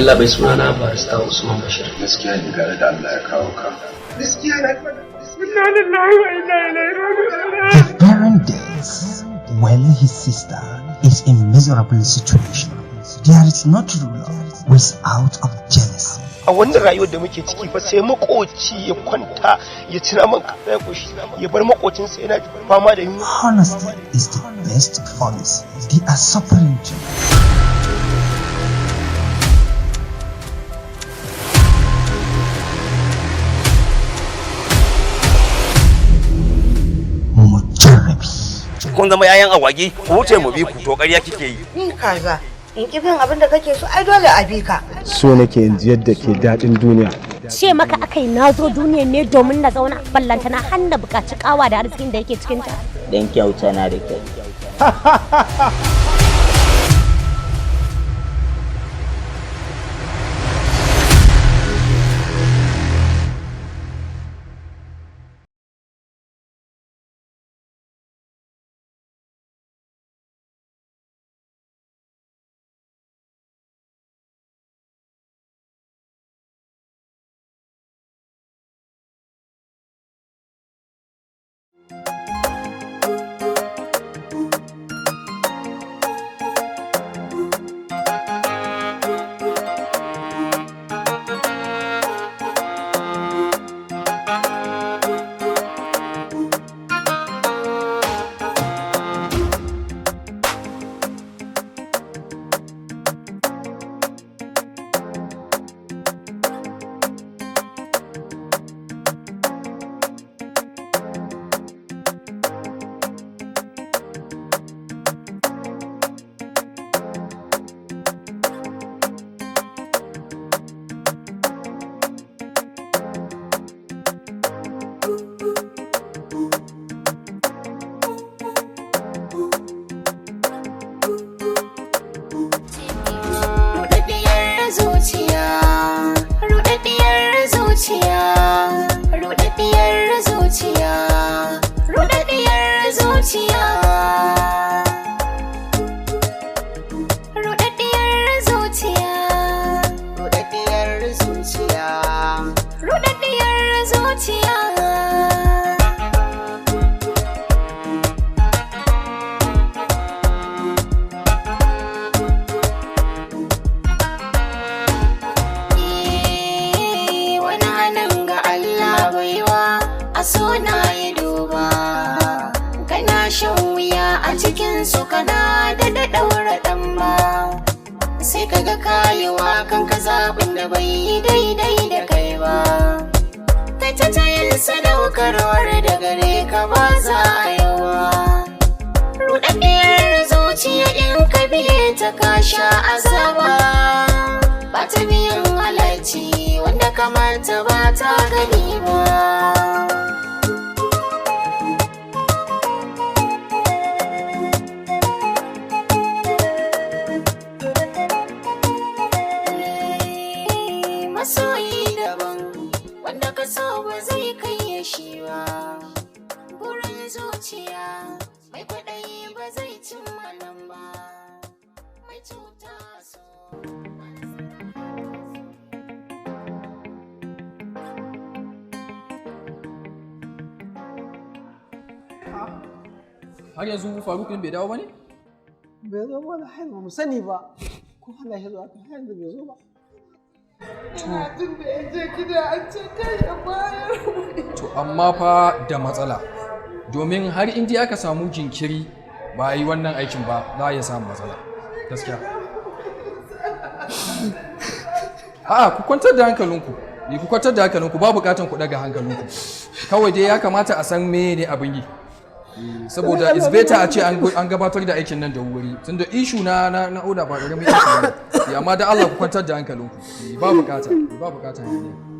yalla bai suna na barista Usman Bashir. Gaskiya ne gare da Allah ya kawo ka. Gaskiya na faɗa. Inna lillahi wa inna ilaihi raji'un. The parent dies while his sister is in miserable situation. There is no true love without of jealousy. A wannan rayuwar da muke ciki fa sai makoci ya kwanta ya cina man ya kushi ya bar makocinsa yana fama da yunwa. Honesty is the best policy. They are suffering together. Kun zama yayan awagi ku wuce mu bi ku to ƙarya kike yi. Ni kaza in kifin abin da kake so ai dole a bi ka. So nake in ji yadda ke daɗin duniya. Ce maka akai nazo duniyar ne domin na zauna ballantana har na buƙaci kawa da arzikin da yake cikin ta. Dan kyauta na da kyau. Har yanzu Faruk din bai dawo bane? Bai zo ba har ba mu sani ba. Ko Allah shi zuwa har yanzu bai zo ba. Ina jin da yaje gida an ce kai ya bayar. To amma fa da matsala. Domin har in dai aka samu jinkiri ba a yi wannan aikin ba za a iya samun matsala. Gaskiya. A'a ku kwantar da hankalinku. Ku kwantar da hankalinku ba bukatan ku daga hankalinku. Kawai dai ya kamata a san me ne abin yi. Saboda it's better a ce an gabatar da aikin nan da wuri tunda issue na oda ba ƙaramin issue ne amma da Allah ku kwantar da hankalinku ba bukata ne.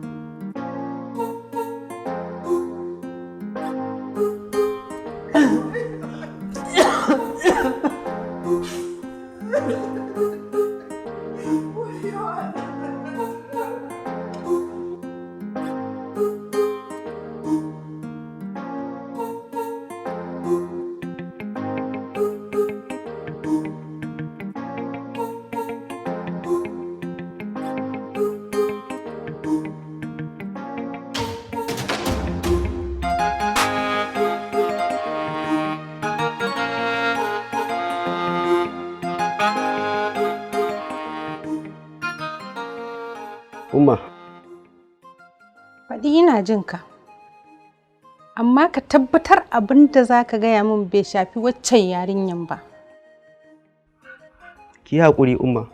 Faɗi ina jin ka. Amma ka tabbatar abin da za ka gaya min bai shafi waccan yarinyan ba. Ki haƙuri umma,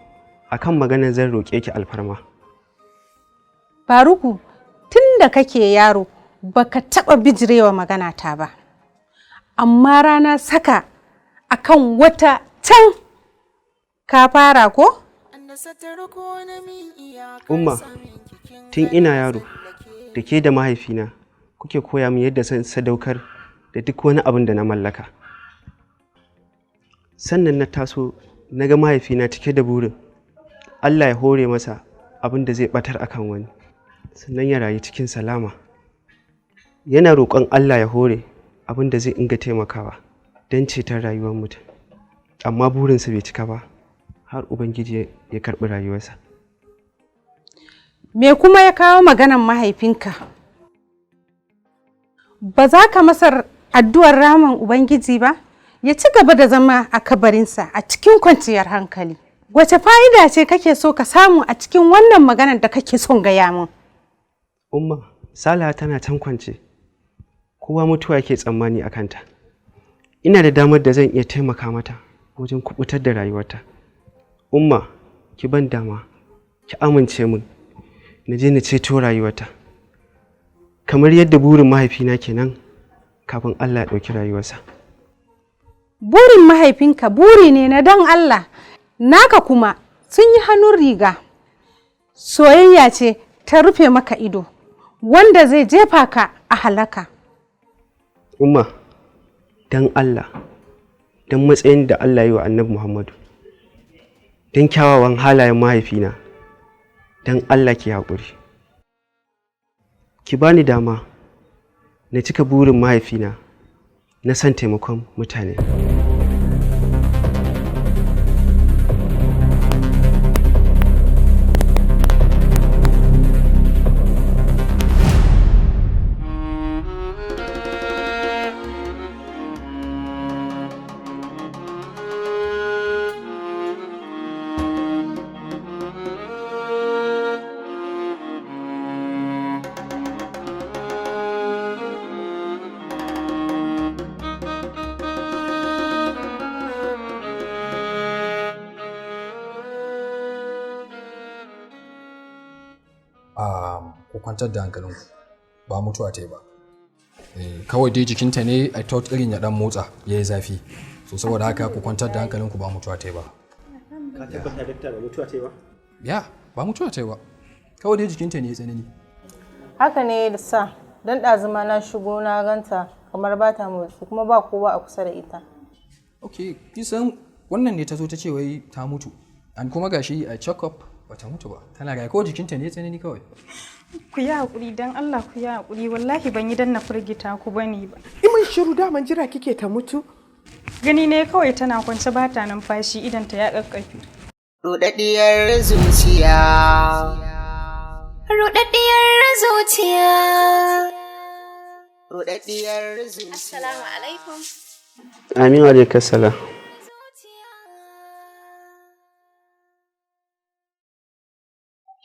akan maganar zan roƙe ki alfarma. Faruku, tun da kake yaro baka taɓa bijirewa magana ta ba. Amma rana saka akan wata can ka fara ko? Umma, tun ina yaro da ke da mahaifina kuke koya min yadda zan sadaukar da duk wani abin da na mallaka. Sannan na taso na ga mahaifina cike da burin Allah ya hore masa abin da zai batar akan wani, sannan ya rayu cikin salama. Yana roƙon Allah ya hore abin da zai inga taimakawa don ceton rayuwar mutum, amma burinsa bai cika ba har Ubangiji ya karɓi rayuwarsa. Me kuma ya kawo maganan mahaifinka? Ba za ka masa addu'ar ramin Ubangiji ba? Ya ci gaba da zama a kabarinsa a cikin kwanciyar hankali. Wace fa'ida ce kake so ka samu a cikin wannan maganar da kake son gaya min? Umma, Salaha tana can kwance. Kowa mutuwa ke tsammani a kanta. Ina da damar da zan iya taimaka mata wajen kubutar da rayuwarta. Umma, ki ban dama, ki amince min, na je na ceto rayuwarta. Kamar yadda burin mahaifina kenan kafin Allah ya ɗauki rayuwarsa. Burin mahaifinka buri ne na dan Allah, naka kuma sun yi hannun riga. Soyayya ce ta rufe maka ido, wanda zai jefa ka a halaka. Umma, dan Allah, dan matsayin da Allah yi wa Annabi Muhammadu, dan kyawawan halayen mahaifina, dan Allah ki haƙuri. Ki bani dama na cika burin mahaifina na san taimakon mutane. Ku kwantar da hankalinku, ba mutuwa ta yi ba. Kawai dai jikinta ne a thought irin ya dan motsa ya yi zafi, so saboda haka ku kwantar da hankalinku, ba mutuwa ta yi ba. Ka tabbata dakta ba mutuwa ta yi ba? Ya, ba mutuwa ta yi ba, kawai dai jikinta ne ya tsanani. Haka ne da sa, dan ɗazuma na shigo na ganta kamar ba ta motsi kuma ba kowa a kusa da ita. Ok, kisan wannan ne ta zo ta ce wai ta mutu, an kuma gashi a check up ba ta mutu ba, tana ga kawai jikinta ne ya tsanani kawai. Ku yi haƙuri don Allah, ku yi haƙuri, wallahi ban yi dan na firgita ku bane ba. Imin shiru daman jira kike ta mutu? Gani ne kawai tana kwance ba ta numfashi idan ta ya kakkafe. Rudaddiyar zuciya. Rudaddiyar zuciya. Rudaddiyar zuciya. Assalamu alaikum. Amin wa alaikum salam.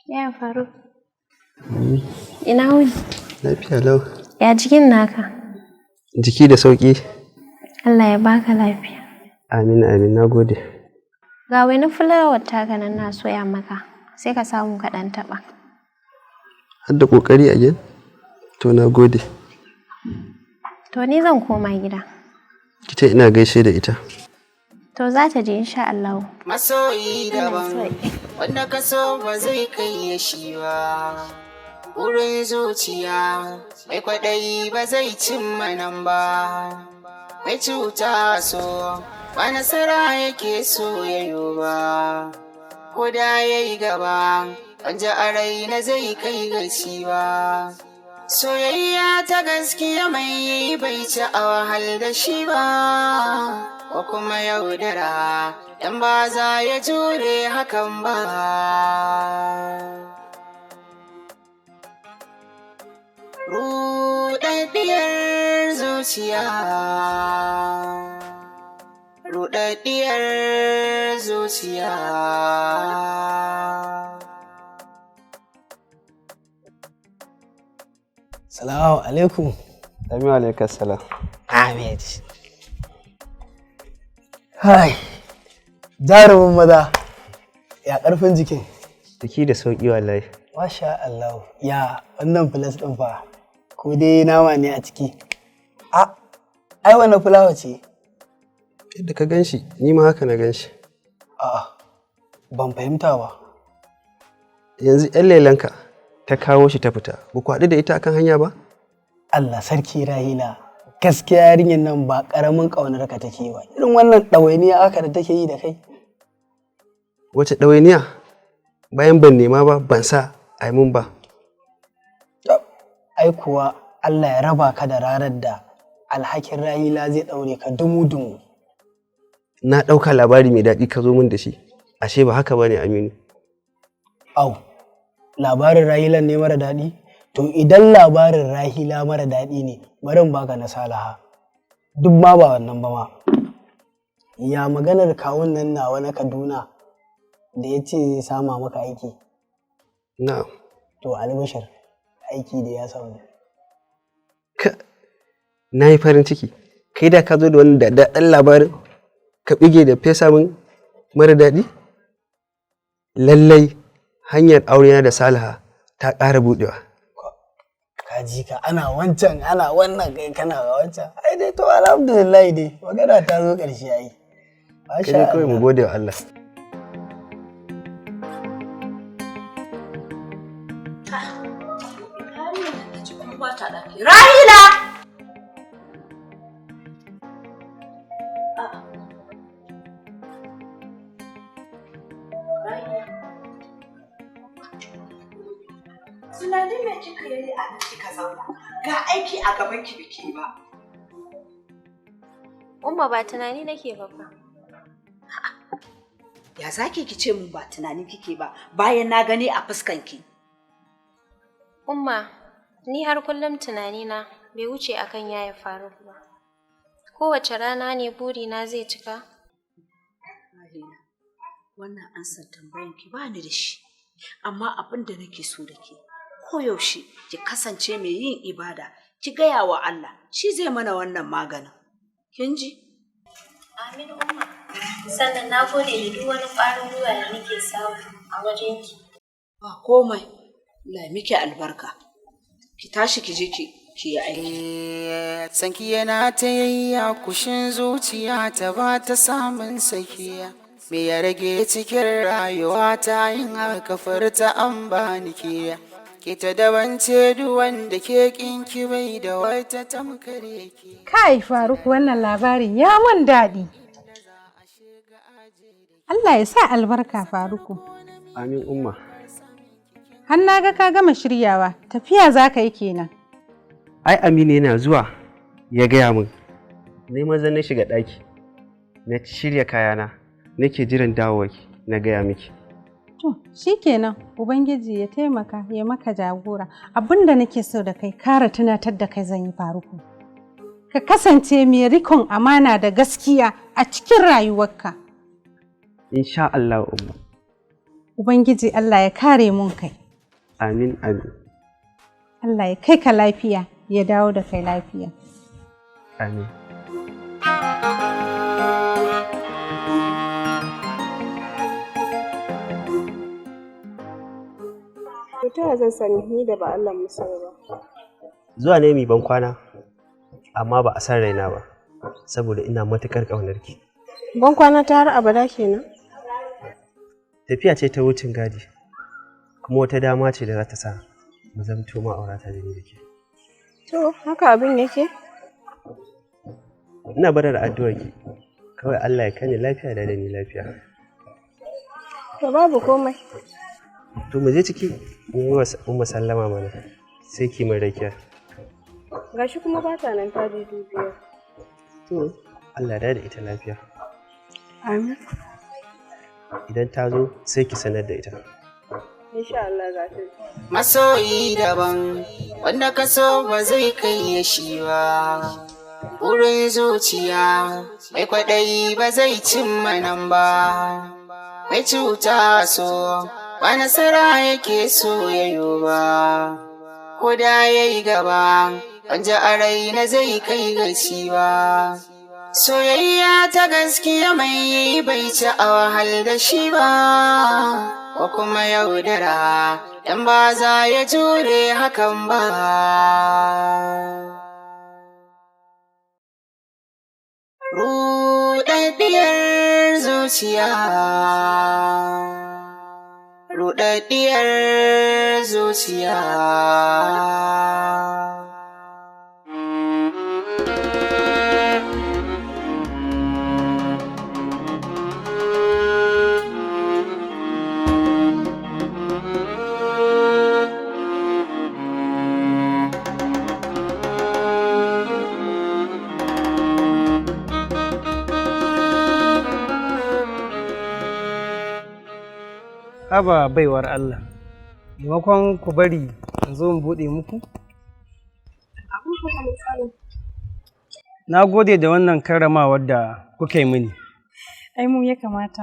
Ya faru. Ina wuni? Lafiya lau. Ya jikin naka? Jiki da sauki. Allah ya baka lafiya. Amin amin, na gode. Ga wani fulawar taka nan na soya maka, sai ka samu ka ɗan taɓa. Har da ƙoƙari a gida? To na gode. To ni zan koma gida. Kita ina gaishe da ita. To za ta je insha Allah. Masoyi daban, wanda ka so ba zai kai ya shi ba. Wurin zuciya, mai kwaɗayi ba zai cimma nan ba. Mai cuta so, ba nasara yake so yayo ba. Ko da yayi gaba, wanda a raina zai kai gaci ba. Soyayya ta gaskiya mai yi bai ci a wahal da shi ba. Ko kuma yaudara, dan ba za ya jure hakan ba. Rudaddiyar zuciya. Rudaddiyar zuciya. Salamu alaikum. Amin alaikum salam. Ahmed. Hai. Jarumin maza. Ya karfin jikin? Jiki da sauki wallahi. Masha Allah. Ya wannan filas din fa. Ko dai nama ne a ciki. A ai wannan fulawa ce. Yadda ka ganshi, ni ma haka na ganshi. A'a. Ban fahimta ba. Yanzu ƴan lelanka ta kawo shi ta fita. Ba ku haɗu da ita akan hanya ba? Allah sarki Rahila. Gaskiya yarinyar nan ba ƙaramin ƙaunar ka take ba. Irin wannan ɗawainiya aka da take yi da kai. Wace ɗawainiya? Bayan ban nema ba, ban sa ai mun ba. Ai kuwa Allah ya raba ka da ranar da alhakin Rahila zai ɗaure ka dumu-dumu. Na ɗauka labari mai daɗi ka zo min da shi. Ashe ba haka bane Aminu. Au, labarin Rahila ne mara daɗi? To idan labarin Rahila mara daɗi ne, bari in baka na Salaha. Duk ma ba wannan ba ma. Ya maganar kawun nan nawa na Kaduna da ya ce zai sama maka aiki. Na'am. To albashir aiki da ya samu. Na yi farin ciki. Kai da ka zo da wani daɗaɗɗen labarin ka bige da fesa min mara daɗi? Lallai hanyar aurena da Salaha ta ƙara buɗewa. Ka ji ka ana wancan ana wannan kai kana ga wancan. Ai dai to alhamdulillah dai magana ta zo ƙarshe ai. Masha Allah. Kai kawai mu gode wa Allah. Rahila! Tunanin me kika yi a nan kika zauna? Ga aiki a gaban ki biki ba. Umma ba tunani nake ba fa. Ya zaki ki ce mun ba tunani kike ba bayan na gani a fuskanki. Umma, ni har kullum tunanina bai wuce akan yaya Faruk ba. Kowace rana ne burina zai cika? Wannan ansar tambayan ki ba ni da shi. Amma abin da nake so da ke, koyaushe ki kasance mai yin ibada, ki gaya wa Allah, shi zai mana wannan maganin. Kin ji? Amin Umma. Sannan na gode da duk wani ƙwarin gwiwa da nake samu a wajenki. Ba komai, Allah miki albarka. Ki tashi ki je ki yi aiki. Sanki yana ta yayya kushin zuciya ta ba ta samun sakiya. Me ya rage cikin rayuwa ta yin haka furta an bani kiya. Ki ta dabance duwan da ke kinki bai da wata tamkar yake. Kai Faruk wannan labarin ya mun daɗi. Allah ya sa albarka Faruku. Amin Umma. Har na ga ka gama shiryawa, tafiya za ka yi kenan. Ai Aminu yana zuwa ya gaya min. Ni maza na shiga ɗaki. Na shirya kayana. Nake jiran dawowarki na gaya miki. To, shikenan Ubangiji ya taimaka ya maka jagora. Abinda nake so da kai kara tunatar da kai zan yi Faruku. Ka kasance mai rikon amana da gaskiya a cikin rayuwarka. Insha Allah Umma. Ubangiji Allah ya kare mun kai. Amin amin. Allah ya kai ka lafiya ya dawo da kai lafiya. Amin. Ta zan sani ni da ba Allah musa ba. Zuwa ne mi ban kwana, amma ba a san raina ba, saboda ina matuƙar ƙaunarki. Ban kwana ta har abada kenan? Tafiya ce ta wucin gadi, kuma wata dama ce da za ta sa mu zamto ma'aurata da ni da ke. To, haka abin yake? Ina barar addu'arki, kawai Allah ya kani lafiya da ni lafiya. To babu komai. To mu je ciki mu yi wa Umma sallama mana, sai ki mai rakiya. Gashi kuma ba ta nan ta je dubiya. To Allah da ita lafiya. Amin. idan ta zo sai ki sanar da ita. Insha Allah za ta. Masoyi daban wanda ka so ba zai kai ya shi ba. Wurin zuciya mai kwaɗayi ba zai cimma nan ba. Mai cuta so ba nasara yake so yayo ba. Ko ko da yayi gaba wanda a raina zai kai gaci ba. Soyayya ta gaskiya mai bai ci a wahal da shi ba, ko kuma yaudara dan ba za ya jure hakan ba. Rudaddiyar zuciya, rudaddiyar zuciya. Haba baiwar Allah, maimakon ku bari in zo in buɗe muku? Na gode da wannan karramawar da kuka yi mini. Ai mu ya kamata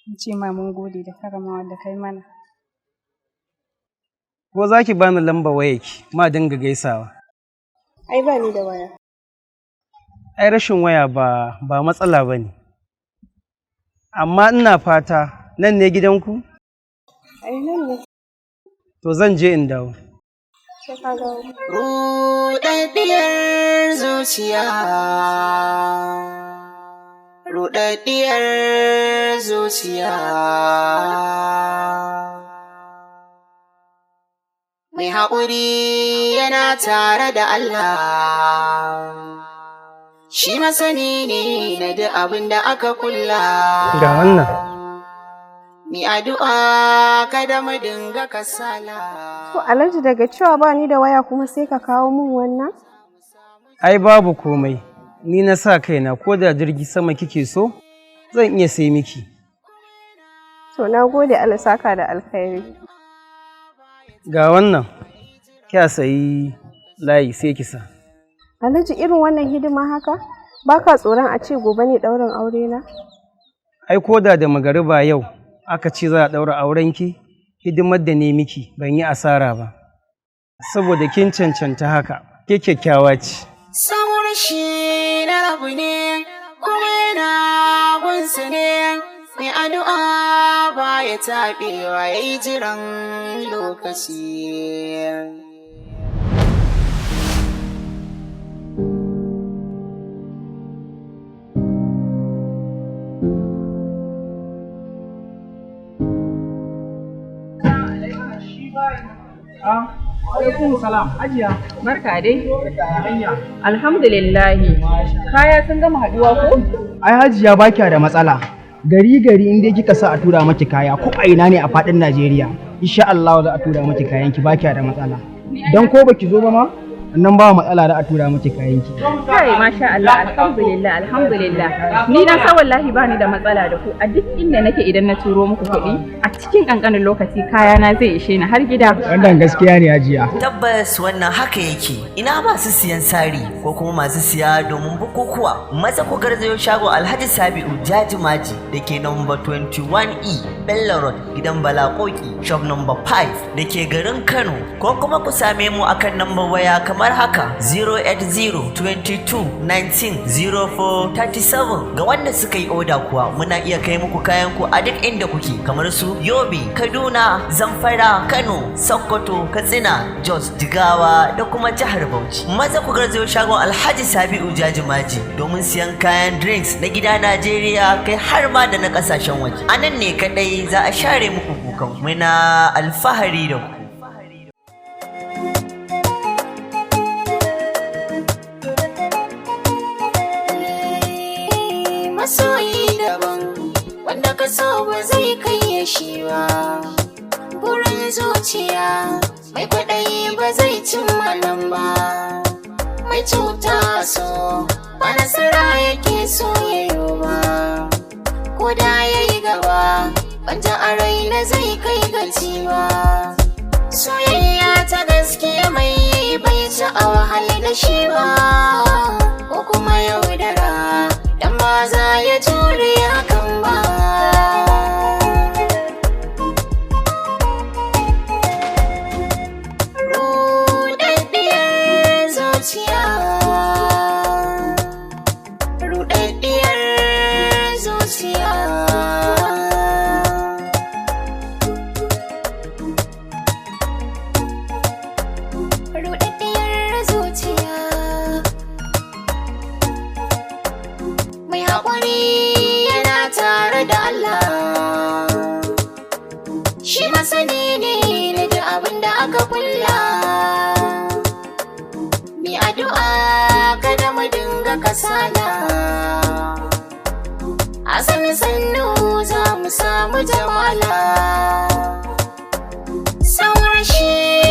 mu ce ma mun gode da karramawar da kai mana. Ko za ki bani lamba wayarki ma dinga gaisawa? Ai ba ni da waya. Ai rashin waya ba matsala ba ne. Amma ina fata nan ne gidanku? Ai nan ne. To zan je in dawo. Rudaddiyar zuciya, rudaddiyar zuciya. Mai haƙuri yana tare da Allah, shi masani ne na duk abin da aka kulla. Ga wannan. Mi addu'a kada mu dinga kasala. To Alhaji daga cewa ba ni da waya kuma sai ka kawo min wannan? Ai babu komai, ni na sa kaina ko da jirgi sama kike so zan iya sai miki. To na gode Allah saka da alkhairi. Ga wannan, kya sayi layi sai ki sa. Alhaji irin wannan hidima haka? Baka tsoron a ce gobe ne ɗaurin aure na? Ai ko da magariba yau aka ce za a ɗaura aurenki, hidimar da ne miki ban yi asara ba, saboda kin cancanta haka, ke kyakkyawa ce. Samun shi na rabu ne, kuma yana gunsa ne, mai addu'a ba ya taɓewa ya yi jiran lokaci. Alaikum salam. Hajiya. Barka dai. Alhamdulillahi. Kaya sun gama haduwa ko? Ai Hajiya ba kya da matsala. Gari inda kika sa a tura maki kaya ko a ina ne a faɗin Najeriya. Insha Allah za a tura maki kayanki ba kya da matsala. Dan ko baki zo ba ma? Nan ba matsala da a tura miki kayanki. Kai masha Allah, alhamdulillah. Ni na sa wallahi bani da matsala da ku. A duk inda nake idan na turo muku kuɗi, a cikin ƙanƙanin lokaci kayana zai ishe ni har gida. Wannan gaskiya ne Hajiya. Tabbas wannan haka yake. Ina masu siyan sari ko kuma masu siya domin bukukuwa. Maza ku garzayo shago Alhaji Sabi'u Jajimaji da ke number 21E Bello Road, gidan Bala Koki, shop number 5 da ke garin Kano, ko kuma ku same mu akan number waya kamar haka 08022190437. Ga wanda suka yi oda kuwa muna iya kai muku kayan ku a duk inda kuke, kamar su Yobe, Kaduna, Zamfara, Kano, Sokoto, Katsina, Jos, Jigawa da kuma jihar Bauchi. Maza ku garzayo shagon Alhaji Sabi'u Jajimaji domin siyan kayan drinks na gida Najeriya kai har ma da na kasashen waje. A nan ne kadai za a share muku kukan. Muna alfahari da ku. Masoyi daban wanda ka so ba zai kai ya shi ba, burin zuciya mai kwaɗayi ba zai cimma nan ba, mai cuta so ba nasara yake so yayo ba, ko da yayi gaba banja a raina zai kai gaci ba. Soyayya ta gaskiya mai bai ci a wahal da shi ba, ko kuma yaudara dan ba za ya jure hakan ba. Rudaddiyar da kasala. A sannu za mu samu jamala. Saurashi